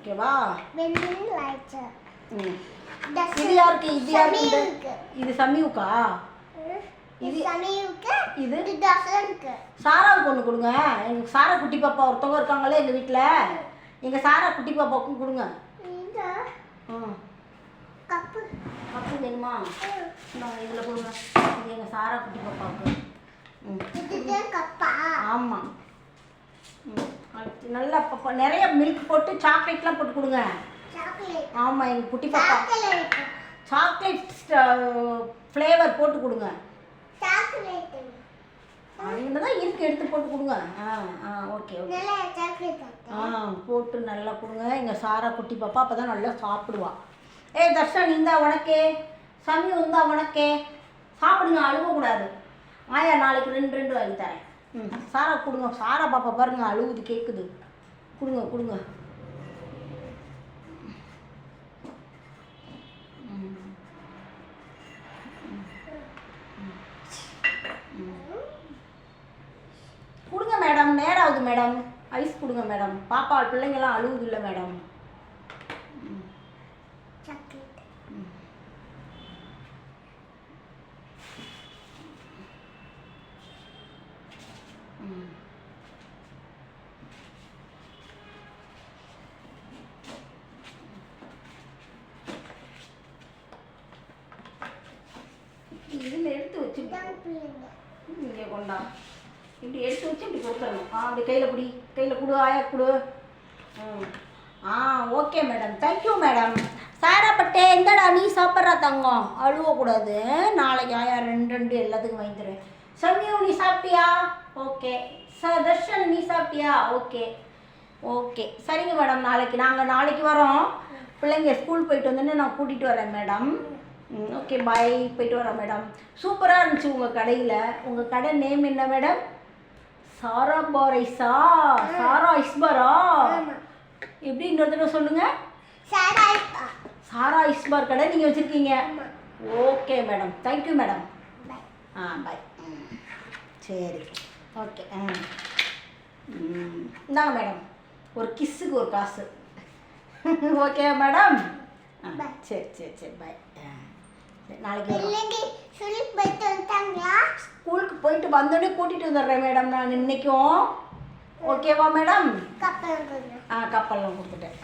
ஓகேவா? Vending lights. இது யாருக்கு? இது யாருக்கு? இது சமியுக்கா? இது சமியுக்கு. இது தர்ஷனுக்கு. சாராவுக்கு ஒன்று கொடுங்க. எங்கள் சாரா குட்டி பாப்பா ஒருத்தவங்க இருக்காங்களே எங்கள் வீட்டில். எங்கள் சாரா குட்டி பாப்பாவுக்கும் கொடுங்க. கப்பு கப்பு வேணுமா? நாங்கள் இதில் கொடுங்க. இது எங்கள் சாரா குட்டி பாப்பாவுக்கு. கப்பா? ஆமாம். நல்லா நிறைய மில்க் போட்டு சாக்லேட்லாம் போட்டு கொடுங்க. ஆமாம், எங்கள் குட்டி பாப்பா சாக்லேட் ஃப்ளேவர் போட்டு கொடுங்க. அதில் தான் இருக்கு, எடுத்து போட்டு கொடுங்க. Okay okay. போட்டு நல்லா கொடுங்க. எங்கள் சாரா குட்டி பாப்பா அப்போ தான் நல்லா சாப்பிடுவா. ஏய் தர்ஷன், இந்தா உனக்கே. சமி இந்தா உனக்கே. சாப்பிடுங்க, அழுவக்கூடாது. ஆயா நாளைக்கு 2 வாங்கி தரேன். சாரா கொடுங்க. சாரா பாப்பா பாருங்க அழுவுது, கேட்குது. கொடுங்க கொடுங்க. கொடுங்க மேடம், நேரம் ஆகுது மேடம். ஐஸ் கொடுங்க மேடம். பாப்பா பிள்ளைங்கள்லாம் அழுவுது இல்லை மேடம். இதில் எடுத்து வச்சு இங்கே கொண்டா. இப்படி எடுத்து வச்சு இப்படி கொடுத்துடணும். அப்படி கையில் பிடி. கையில் கொடு. ஆயா கொடு. Okay madam. Thank you madam. சாராப்பட்டே எங்கடா நீ சாப்பிட்றா தங்கம்? அழுவக்கூடாது. நாளைக்கு ஆயா 2 எல்லாத்துக்கும் வாங்கி தருவேன். சமியூ நீ சாப்பிட்டியா? ஓகே. தர்ஷன் நீ சாப்பிட்டியா? Okay okay. சரிங்க மேடம். நாளைக்கு வரோம். பிள்ளைங்க ஸ்கூல் போயிட்டு வந்தோன்னே நான் கூட்டிகிட்டு வரேன் மேடம். Okay bye. போயிட்டு வரேன் மேடம். சூப்பராக இருந்துச்சு உங்கள் கடையில். உங்கள் கடை நேம் என்ன மேடம்? சாரா பாரைஸா? சாரா ஐஸ்பாரா? எப்படி இன்னொருத்தர சொல்லுங்க. சாரா ஐஸ்பார் கடை நீங்கள் வச்சுருக்கீங்க. Okay madam. Thank you madam. Bye. சரி ஓகே. இந்தாங்க மேடம், ஒரு கிஸ்ஸுக்கு ஒரு காசு. Okay madam. சரி சரி சரி பாய். நாளைக்கு ஸ்கூலுக்கு போயிட்டு வந்தோடனே கூட்டிகிட்டு வந்துடுறேன் மேடம் நான் இன்னைக்கும். ஓகேவா மேடம்? கப்பல் கப்பல்லாம் கொடுத்துட்டேன்.